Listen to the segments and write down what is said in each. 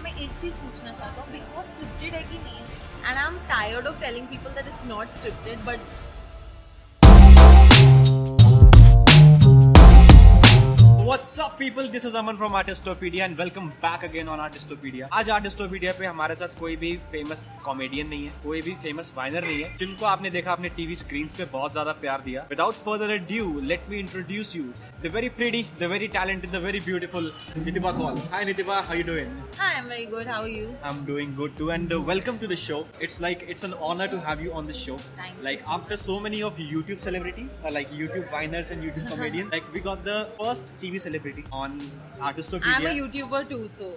मैं एक चीज पूछना चाहता हूँ, बिग बॉस स्क्रिप्टेड है कि नहीं? And I am tired of telling people that it's not scripted, but What's up people, this is Aman from Artistopedia and welcome back again on Artistopedia. आज Artistopedia पे हमारे साथ कोई भी फेमस कॉमेडियन नहीं है, कोई भी फेमस वाइनर नहीं है, जिनको आपने देखा अपने टीवी स्क्रीन पे बहुत ज्यादा प्यार दिया. Without further ado, let me introduce you the very pretty, the very talented, the very beautiful Nitiba Kaul. Hi Nitiba, how you doing? hi, I'm very good. How are you? I'm doing good too and welcome to the show. It's an honor to have you on the show. Thank you. Like after so many of YouTube celebrities, like YouTube whiners and YouTube comedians, like we got the first TV celebrity on Artistopedia. I'm a YouTuber too, so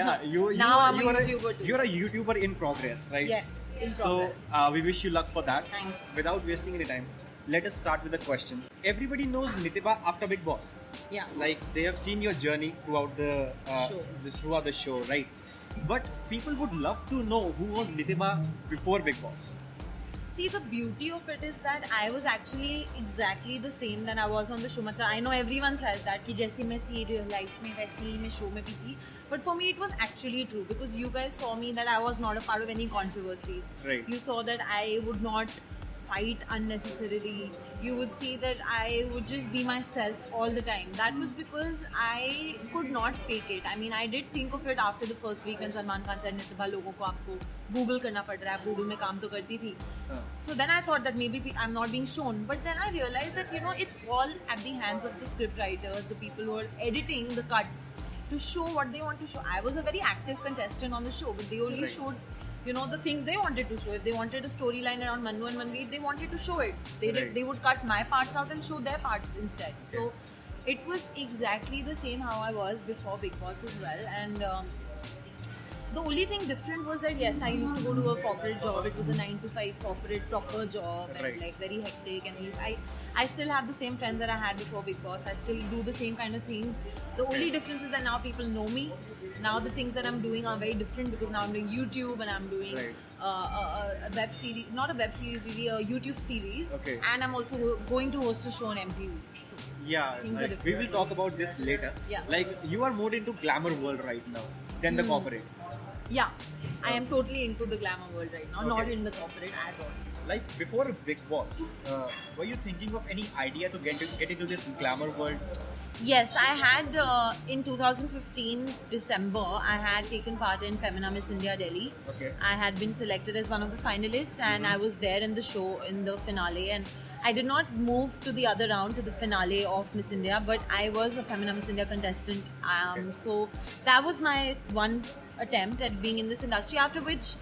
Yeah, Now I'm a you are YouTuber too. You're a YouTuber in progress, right? yes, in So progress. we wish you luck for that. Thank you. Without wasting any time, let us start with the questions. Everybody knows Nitiba after Big Boss. Yeah. Like they have seen your journey throughout the Show. show, right? But people would love to know who was Nitiba before Big Boss. See, the beauty of it is that I was actually exactly the same than I was on the show. मतलब I know everyone says that कि जैसी मैं थी real life में वैसी ही मैं show में भी थी. But for me it was actually true because you guys saw me that I was not a part of any controversy. Right. You saw that I would not fight unnecessarily. You would see that I would just be myself all the time. That was because I could not fake it. I mean, I did think of it after the first week when Salman Khan said Nitiba लोगों को आपको Google करना पड़ रहा है. Google में काम तो करती थी. So then I thought that maybe I'm not being shown. But then I realized that it's all at the hands of the script writers, the people who are editing the cuts to show what they want to show. I was a very active contestant on the show, but they only Right. showed the things they wanted to show. If they wanted a storyline around Manu and Manveer, they wanted to show it. Right. They would cut my parts out and show their parts instead. So it was exactly the same how I was before Big Boss as well. And the only thing different was that yes, I used to go to a corporate job. It was a 9 to 5 corporate proper job and Right. like very hectic. And I still have the same friends that I had before Big Boss. I still do the same kind of things. The only difference is that now people know me. Now the things that I'm doing are very different because now I'm doing YouTube and I'm doing Right. a web series, not a web series really, a YouTube series. Okay. And I'm also going to host a show on MTV. So Yeah, Things are like, we different. will talk about this later. Yeah. Like you are more into glamour world right now than the corporate. yeah, I am totally into the glamour world right now, not Okay. in the corporate at all. Like before Big Boss, were you thinking of any idea to get into this glamour world? Yes, I had in 2015 December. I had taken part in Femina Miss India Delhi. Okay. I had been selected as one of the finalists, and I was there in the show in the finale. And I did not move to the other round to the finale of Miss India, but I was a Femina Miss India contestant. Okay. So that was my one attempt at being in this industry. After which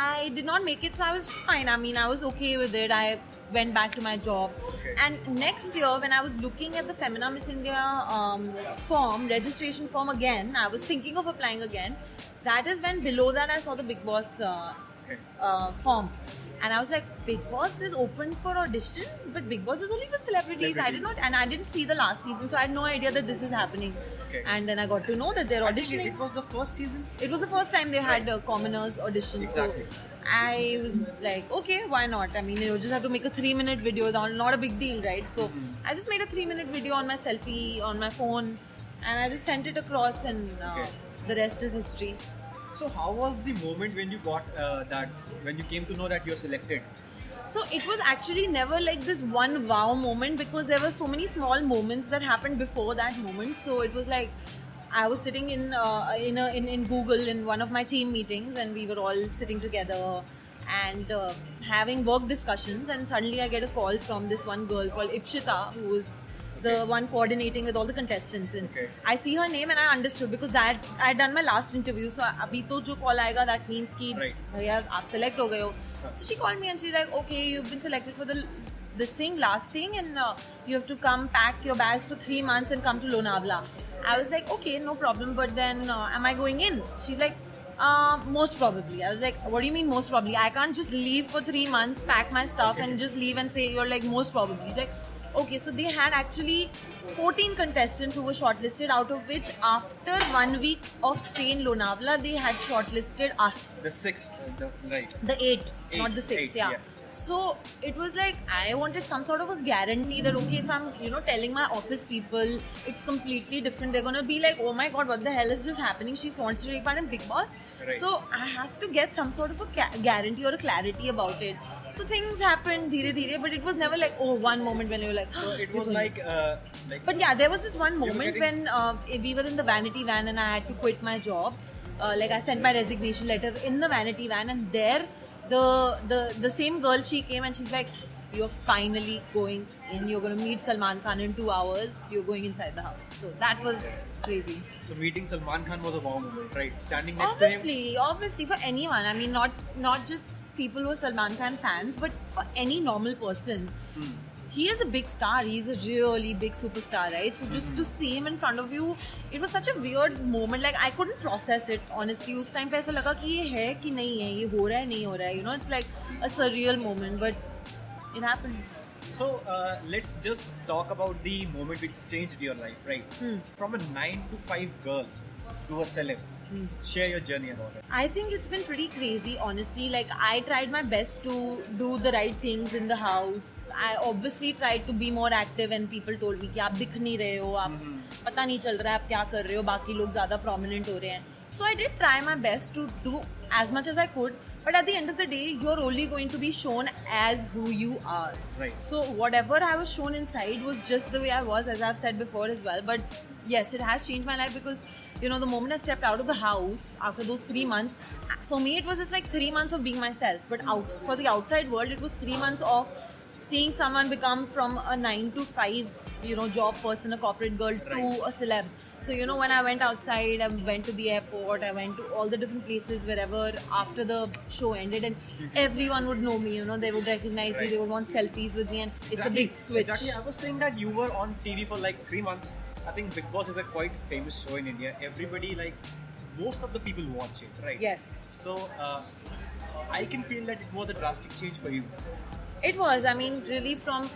I did not make it, so I was just fine. I mean, I was okay with it. I went back to my job. Okay. And next year, when I was looking at the Femina Miss India registration form again, I was thinking of applying again. That is when below that I saw the Big Boss Okay. form. And I was like, Big Boss is open for auditions, but Big Boss is only for celebrities. I did not, and I didn't see the last season, so I had no idea that this is happening. Okay. And then I got to know that they're I think auditioning. it was the first season. It was the first time they had commoners audition. Exactly. So I was like, okay, why not? I mean, you just have to make a 3-minute video. Not a big deal, right? So I just made a 3-minute video on my selfie on my phone, and I just sent it across, and Okay. the rest is history. So how was the moment when you got when you came to know that you're selected? So it was actually never like this one wow moment because there were so many small moments that happened before that moment. So it was like I was sitting in Google in one of my team meetings, and we were all sitting together and having work discussions, and suddenly I get a call from this one girl called Ipshita, who was the one coordinating with all the contestants. And Okay. I see her name and I understood because that I had done my last interview. So abhi to jo call aayega, that means ki Right. bhaiya aap select ho gaye ho. So she called me and she's like, okay, you've been selected for last thing, and you have to come pack your bags for 3 months and come to Lonavala. I was like, okay, no problem, but then am I going in? She's like, most probably. I was like, what do you mean most probably? I can't just leave for 3 months, pack my stuff and just leave and say you're like most probably. She's like, okay, so they had actually 14 contestants who were shortlisted, out of which after 1 week of stay in Lonavala, they had shortlisted us. The 6, right? The 8, not the 6, Eight, yeah. yeah. So it was like I wanted some sort of a guarantee that okay, if I'm telling my office people it's completely different, they're gonna be like, oh my god, what the hell is just happening? She wants to take part in Big Boss. Right. So I have to get some sort of a guarantee or a clarity about it. So things happened dheere dheere, but it was never like one moment when you were like. So it was like. But yeah, there was this one moment getting... when we were in the vanity van and I had to quit my job. Like I sent my resignation letter in the vanity van, and there the same girl, she came and she's like, you're finally going in, you're going to meet Salman Khan in 2 hours, you're going inside the house. So that was crazy. So meeting Salman Khan was a wow moment, right? Standing next to him. Obviously for anyone. I mean, not just people who are Salman Khan fans, but for any normal person. He is a big star. He's a really big superstar, right? So just to see him in front of you, it was such a weird moment. Like I couldn't process it honestly. उस time पे ऐसा लगा कि ये है कि नहीं है, ये हो रहा है नहीं हो रहा है. It's like a surreal moment, but it happened. So let's just talk about the moment which changed your life, right? From a 9 to 5 girl to a celeb. Share your journey about it. I think it's been pretty crazy, honestly. Like I tried my best to do the right things in the house. I obviously tried to be more active, and people told me कि आप दिख नहीं रहे हो, आप पता नहीं चल रहा है आप क्या कर रहे हो, बाकी लोग ज़्यादा prominent हो रहे हैं. So I did try my best to do as much as I could. But at the end of the day, you're only going to be shown as who you are. Right. So whatever I was shown inside was just the way I was, as I've said before as well. But yes, it has changed my life because, the moment I stepped out of the house after those 3 months, for me it was just like 3 months of being myself. But for the outside world, it was 3 months of seeing someone become from a 9 to 5, job person, a corporate girl, to a celeb. So, when I went outside, I went to the airport, I went to all the different places wherever after the show ended, and everyone would know me, they would recognize me, they would want selfies with me, and it's a big switch. Exactly, I was saying that you were on TV for like 3 months. I think Big Boss is a quite famous show in India. Everybody, most of the people watch it, right? Yes. So, I can feel that it was a drastic change for you. It was, I mean, really from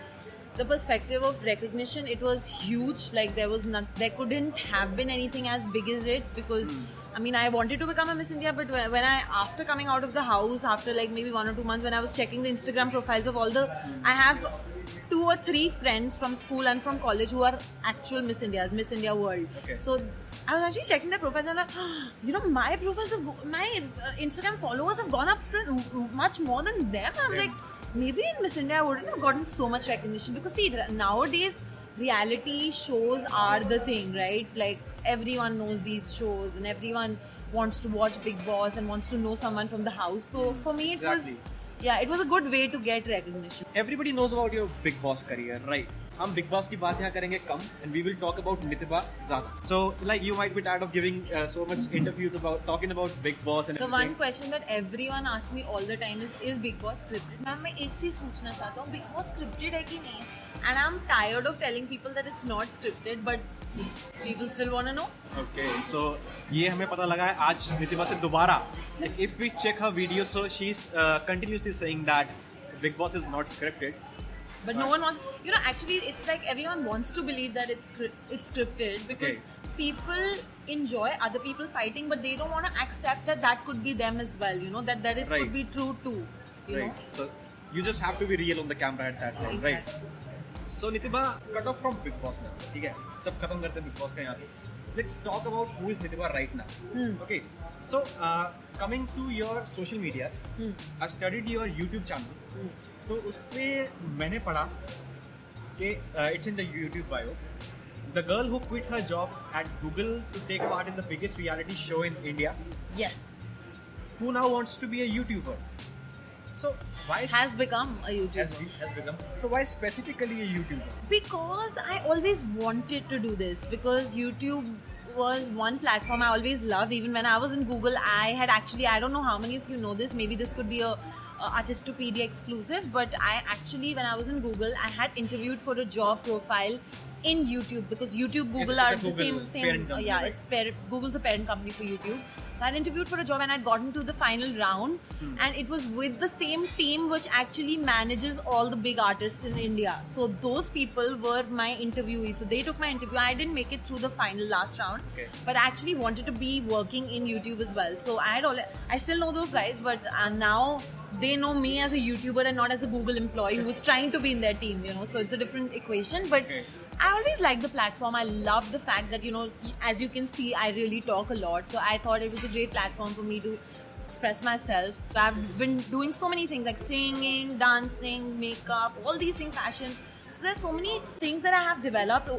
the perspective of recognition, it was huge. Like there couldn't have been anything as big as it, because I mean, I wanted to become a Miss India, but when after coming out of the house, after like maybe 1 or 2 months, when I was checking the Instagram profiles of I have 2 or 3 friends from school and from college who are actual Miss Indias, Miss India World. Okay. So I was actually checking their profiles and my profiles, my Instagram followers have gone up much more than them. I'm like, maybe in Miss India I wouldn't have gotten so much recognition, because see, nowadays reality shows are the thing, right? Like everyone knows these shows and everyone wants to watch Big Boss and wants to know someone from the house. So for me it was a good way to get recognition. Everybody knows about your Big Boss career, right? हम Big Boss की बात यहाँ करेंगे कम, and we will talk about Nitiba ज़्यादा. So like you might be tired of giving so much interviews about talking about Big Boss and the everything. one question that everyone asks me all the time is Big Boss scripted? Ma'am मैं एक चीज़ पूछना चाहता हूँ, Big Boss scripted है कि नहीं? And I'm tired of telling people that it's not scripted, but people still want to know. Okay, so ये हमें पता लगा है आज नितिबा से दोबारा. Like if we check her videos, so she's continuously saying that Big Boss is not scripted. But no one wants, actually it's like everyone wants to believe that it's scripted, because people enjoy other people fighting, but they don't want to accept that could be them as well, that it could be true too, you know. So you just have to be real on the camera at that time, right? So Nitiba, cut off from Big Boss now, ठीक है? सब खत्म करते हैं Big Boss का यहाँ पे. Let's talk about who is Nitiba right now. Okay, so coming to your social medias, I studied your YouTube channel. तो उस पे मैंने पढ़ा कि it's in the YouTube bio. The girl who quit her job at Google to take part in the biggest reality show in India. Yes. Who now wants to be a YouTuber. So why has become a YouTuber. Has become. So why specifically a YouTuber? Because I always wanted to do this, because YouTube was one platform I always loved. Even when I was in Google, I had actually, I don't know how many of you know this, maybe this could be a Artistopedia exclusive, but I actually, when I was in Google, I had interviewed for a job profile in YouTube, because YouTube, Google are the same. Company, Google's a parent company for YouTube. So I'd interviewed for a job and I'd gotten to the final round, and it was with the same team which actually manages all the big artists in India. So those people were my interviewees. So they took my interview. I didn't make it through the final last round, but I actually wanted to be working in YouTube as well. So I still know those guys, but now they know me as a YouTuber and not as a Google employee who was trying to be in their team, you know. So it's a different equation, but I always like the platform. I love the fact that, you know, as you can see, I really talk a lot. So I thought it was a great platform for me to express myself. So I've been doing so many things like singing, dancing, makeup, all these things, fashion. So there's so many things that I have developed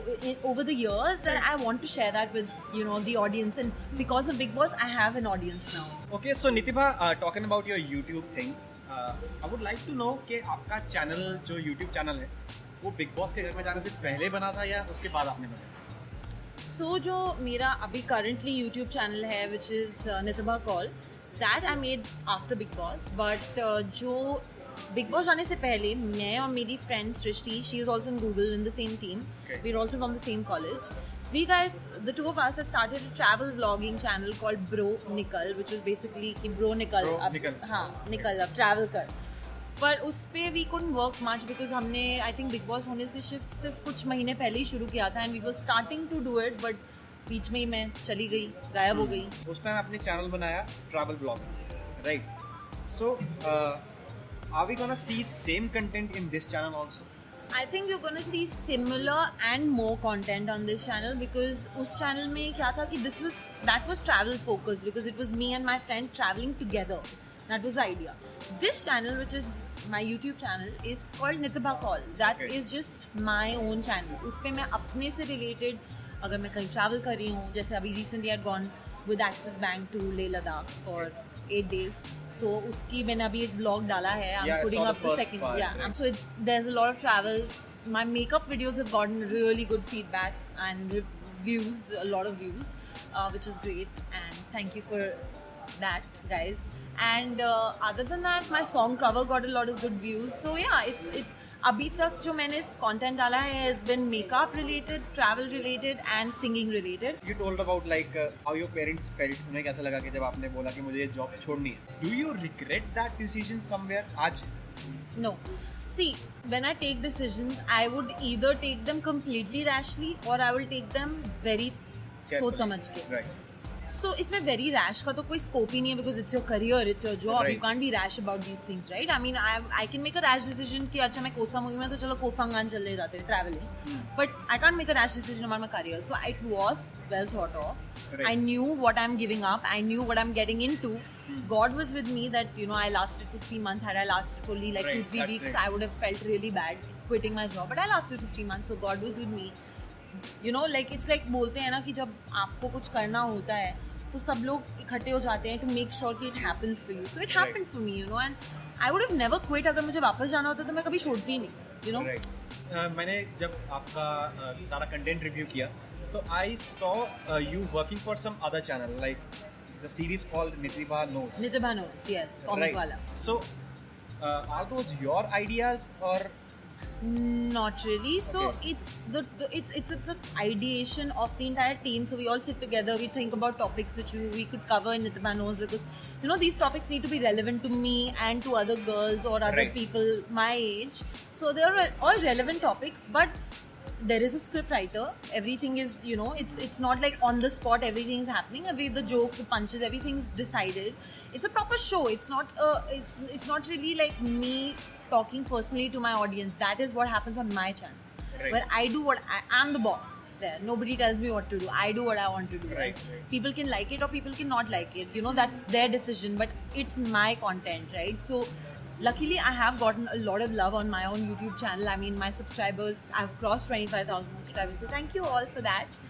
over the years that I want to share that with, you know, the audience. And because of Bigg Boss, I have an audience now. Okay, so Nitibha, talking about your YouTube thing, I would like to know कि आपका channel जो YouTube channel है वो Bigg Boss के घर में जाने से पहले बना था या उसके बाद आपने बनाया? So जो मेरा अभी currently YouTube channel है, which is Nitibha Kaul, that I made after Bigg Boss. But जो Bigg Boss जाने से पहले मैं और मेरी friend Srishti, she is also in Google in the same team. We're also from the same college. We guys, the two of us, have started a travel vlogging channel called Bro Nikal, which is basically कि Bro Nikal हाँ निकल अब travel कर. पर उस पे we couldn't work much because हमने I think Bigg Boss होने से सिर्फ कुछ महीने पहले ही शुरू किया था, and we were starting to do it, but बीच में ही मैं चली गई, गायब हो गई. उस टाइम आपने चैनल बनाया travel vlog, right? So are we gonna see same content in this channel also? I think you're gonna see similar and more content on this channel because उस channel में क्या था कि that was travel focused because it was me and my friend traveling together. That was the idea. This channel, which is my YouTube channel, is called Nitibha Kaul. That is just my own channel. उस पे मैं अपने से related, अगर मैं कहीं travel कर रही हूँ, जैसे अभी recently I'd gone with Axis Bank to Leh Ladakh for 8 days. तो उसकी मैंने अभी एक vlog डाला है. I'm putting up the second. Right. So there's a lot of travel. My makeup videos have gotten really good feedback and views, a lot of views, which is great. And thank you for that, guys. And other than that, my song cover got a lot of good views. So yeah, it's अभी तक जो मैंने content डाला है has been makeup related, travel related and singing related. You told about like how your parents felt. उन्हें कैसा लगा कि जब आपने बोला कि मुझे ये job छोड़नी है. Do you regret that decision somewhere आज? No. See, when I take decisions, I would either take them completely rashly or I will take them very सोच समझ के. Right. So इसमें very rash का तो कोई scope ही नहीं है because it's your career, it's your job. Right. You can't be rash about these things, right? I mean, I can make a rash decision कि अच्छा मैं कोसा मूवी में तो चलो कोफांगान चले जाते हैं traveling, but I can't make a rash decision about my career. So it was well thought of. Right. I knew what I'm giving up. I knew what I'm getting into. God was with me that, you know, I lasted for 3 months. Had I lasted for only like 2-3 weeks, I would have felt really bad quitting my job. But I lasted for 3 months, so God was with me. You know, like it's like बोलते हैं ना कि जब आपको कुछ करना होता है तो सब लोग इकट्ठे हो जाते हैं to make sure कि it happens for you. So it happened for me, you know, and I would have never quit. अगर मुझे वापस जाना होता तो मैं कभी छोड़ती ही नहीं, you know. Right. मैंने जब आपका सारा कंटेंट रिव्यू किया तो I saw you working for some other channel like the series called Nitibha Knows. Nitibha Knows, yes, comic Right. वाला. So are those your ideas or? Not really. So Okay. it's an ideation of the entire team. So we all sit together. We think about topics which we could cover in Nitibha Knows because, you know, these topics need to be relevant to me and to other girls or other Right. people my age. So they are all relevant topics, but there is a script writer. Everything is, you know, it's not like on the spot. Everything's happening. The jokes, the punches, everything's decided. It's a proper show. It's not really like me talking personally to my audience. That is what happens on my channel. Right. Where I do what I'm the boss there. Nobody tells me what to do. I do what I want to do. Right. People can like it or people can not like it. You know, that's their decision. But it's my content, right? So luckily, I have gotten a lot of love on my own YouTube channel. I mean, my subscribers, I've crossed 25,000 subscribers. So thank you all for that.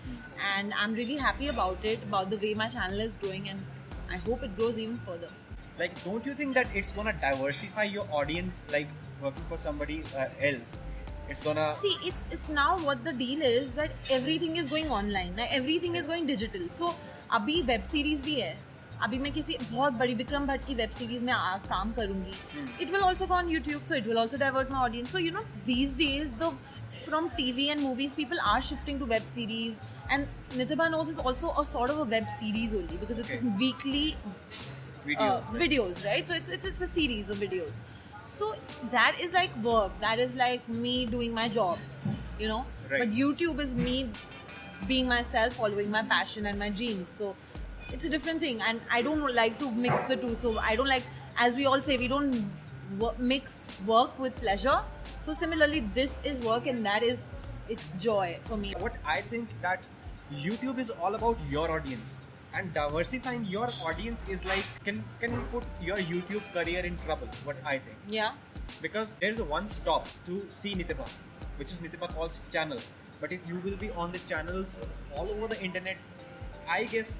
And I'm really happy about it, about the way my channel is growing, and I hope it grows even further. Like, don't you think that it's gonna diversify your audience, like working for somebody else? It's gonna See, it's now what the deal is that everything is going online. Now everything is going digital. So अभी web series भी है. अभी मैं किसी बहुत बड़ी विक्रम भट्ट की web series में काम करूंगी. It will also go on YouTube, so it will also divert my audience. So you know, these days from TV and movies, people are shifting to web series. And Nithiba Knows is also a sort of a web series only because it's Okay. weekly videos, right? So it's a series of videos. So that is like work. That is like me doing my job, you know. Right. But YouTube is me being myself, following my passion and my dreams. So it's a different thing, and I don't like to mix the two. So I don't like, as we all say, we don't mix work with pleasure. So similarly, this is work, and that is it's joy for me. What I think that YouTube is all about your audience, and diversifying your audience is like can put your YouTube career in trouble. What I think, Yeah. because there's a one stop to see Nithiba, which is Nithiba Call's channel. But if you will be on the channels all over the internet, I guess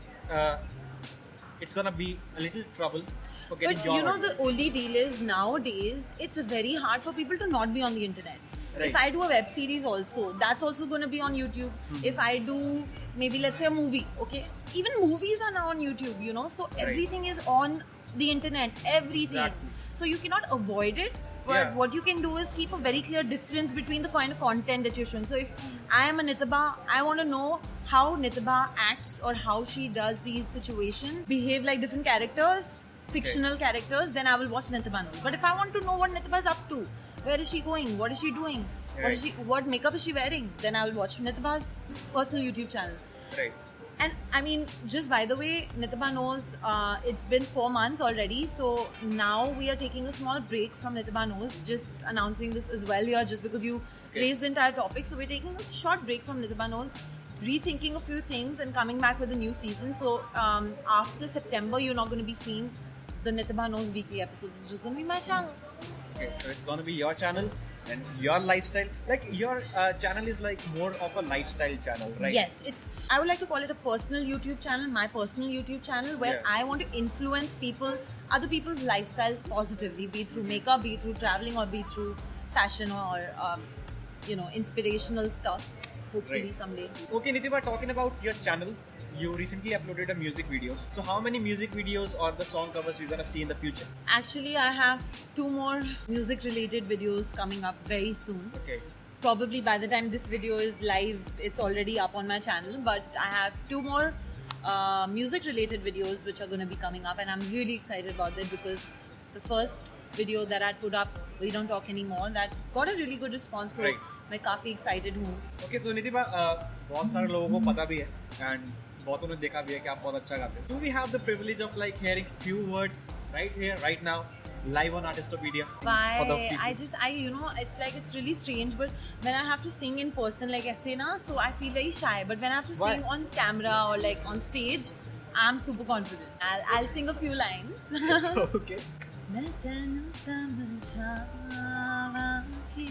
it's gonna be a little trouble for getting But your you know, audience. the only deal is nowadays it's very hard for people to not be on the internet. Right. If I do a web series also, that's also going to be on YouTube. If I do maybe, let's say, a movie, okay? Even movies are now on YouTube, you know? So everything is on the internet, everything. Exactly. So you cannot avoid it. But Yeah. what you can do is keep a very clear difference between the kind of content that you're showing. So if I am a Nithiba, I want to know how Nithiba acts or how she does these situations, behave like different characters, fictional characters, then I will watch Nithiba Knows. But if I want to know what Nithiba is up to, where is she going, what is she doing, what makeup is she wearing, then I will watch Nithiba's personal YouTube channel. Right. And I mean, just by the way, Nithiba Knows, it's been 4 months already. So now we are taking a small break from Nithiba Knows. Just announcing this as well here, just because you raised the entire topic. So we're taking a short break from Nithiba Knows, rethinking a few things and coming back with a new season. So after September, you're not going to be seeing the Nithiba Knows weekly episodes. It's just going to be my channel. Okay, so it's gonna be your channel and your lifestyle. Like your channel is like more of a lifestyle channel, right? Yes, I would like to call it a personal YouTube channel, my personal YouTube channel, where Yeah. I want to influence other people's lifestyles positively, be it through makeup, be it through traveling, or be it through fashion or inspirational stuff. Hopefully Right. someday. Okay, Nithiba, talking about your channel, you recently uploaded a music video. So how many music videos or the song covers we're gonna see in the future? Actually, I have 2 more music-related videos coming up very soon. Okay. Probably by the time this video is live, it's already up on my channel. But I have 2 more music-related videos which are going to be coming up, and I'm really excited about that because the first video that I put up, We Don't Talk Anymore, that got a really good response. So Right. मैं काफ़ी excited हूँ. Okay, so Nithiba, बहुत सारे लोगों को पता भी है and बहुतों ने देखा भी है कि आप बहुत अच्छा गाते हो. Do we have the privilege of like hearing few words right here, right now, live on Artistopedia? For the Why? people? It's really strange, but when I have to sing in person, like ऐसे ना, so I feel very shy. But when I have to Why? sing on camera or like on stage, I'm super confident. I'll sing a few lines. Okay. मैं तेनू समझावा कि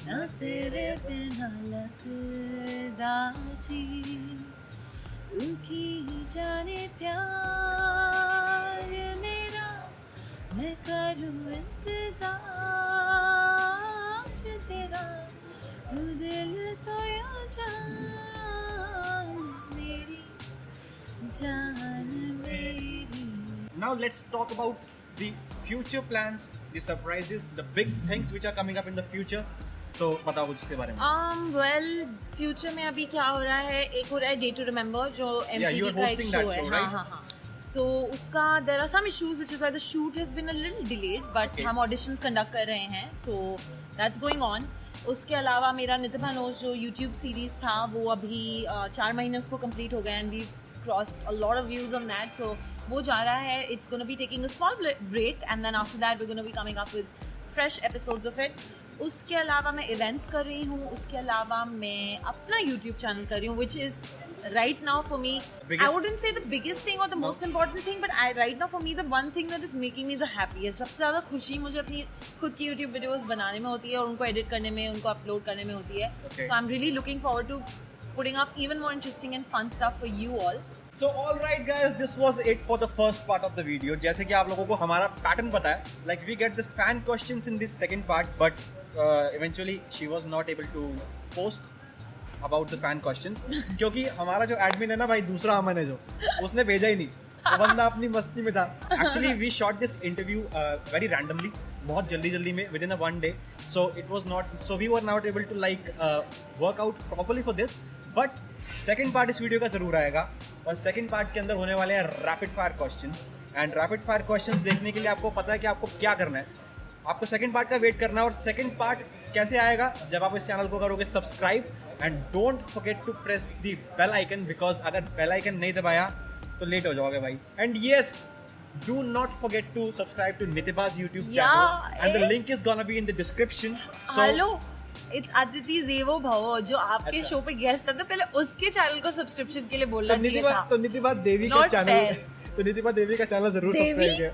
ना तेरे बिना लगदा जी तू की जाने प्यार मेरा मैं करूँ इंतजार तेरा तू दिल तो या जान मेरी जान मेरी. Now let's talk about the future plans, the surprises, the big things which are coming up in the future. तो बताओ कुछ इसके बारे में. Well, future में अभी क्या हो रहा है, एक हो रहा है Day to Remember जो you are MTV का एक hosting शो that है. show, right? हाँ. So उसका there are some issues which is why the shoot has been a little delayed, but Okay. हम auditions conduct कर रहे हैं, so that's going on. उसके अलावा मेरा Nithiba Knows जो YouTube series था वो अभी 4 महीने उसको complete हो गए and we've crossed a lot of views on that, so वो जा रहा है. It's going to be taking a small break and then after that we're going to be coming up with fresh episodes of it. उसके अलावा मैं events कर रही हूँ, उसके अलावा मैं अपना YouTube channel कर रही हूँ, which is right now for me, Biggest- I wouldn't say the biggest thing or the most important thing, but right now for me the one thing that is making me the happiest, सबसे ज़्यादा खुशी मुझे अपनी खुद की YouTube videos बनाने में होती है और उनको edit करने में, उनको upload करने में होती है. Okay. So I'm really looking forward to putting up even more interesting and fun stuff for you all. So alright guys, this was it for the first part of the video. जैसे कि आप लोगों को हमारा pattern पता है, like we get this fan questions in this second part, but eventually she was not able to post about the fan questions क्योंकि हमारा जो admin है ना भाई, दूसरा अमन है जो, उसने भेजा ही नहीं. वो बंदा अपनी मस्ती में था. Actually we shot this interview very randomly, बहुत जल्दी में, within a one day. So we were not able to like work out properly for this. But second part इस वीडियो का जरूर आएगा और सेकंड पार्ट के अंदर होने वाले हैं rapid fire questions and rapid fire questions देखने के लिए आपको पता है कि आपको क्या करना है। आपको सेकंड पार्ट का वेट करना है और सेकंड पार्ट कैसे आएगा जब आप इस चैनल को करोगे subscribe and don't forget to press the bell icon because अगर बेल आइकन नहीं दबाया तो लेट हो जाओगे भाई। And yes, do not forget to subscribe to नितिबा's YouTube channel and the link is gonna be in the description. Hello, it's Aditi देवो भवो जो आपके अच्छा। शो पे गेस्ट था, पहले उसके चैनल को सब्सक्रिप्शन के लिए बोलना चाहिए था। तो नितिबा देवी का Not चैनल fair. तो नितिबा देवी का चैनल जरूर सब्सक्राइब कीजिए,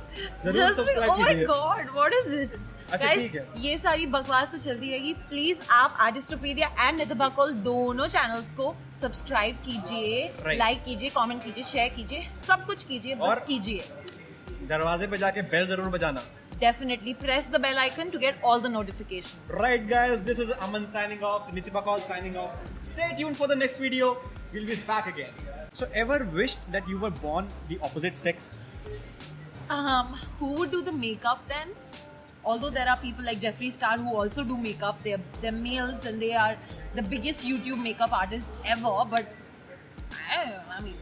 जरूर oh सब्सक्राइब my कीजिए। god, what is this? अच्छा, Guys, ठीक है। ये सारी बकवास तो चलती रहेगी। प्लीज आप आर्टिस्टोपीडिया एंड नितिबा कॉल दोनों चैनल्स को सब्सक्राइब कीजिए, Right. लाइक कीजिए, कमेंट कीजिए, शेयर कीजिए, सब कुछ कीजिए, बस और- कीजिए। दरवाजे पे जाके बेल जरूर बजाना। Definitely press the bell icon to get all the notifications. Right guys, this is Aman signing off, Nitiba Kaul signing off. Stay tuned for the next video. We'll be back again. So ever wished that you were born the opposite sex? Who would do the makeup then? Although there are people like Jeffree Star who also do makeup, they're males and they are the biggest YouTube makeup artists ever. But I mean,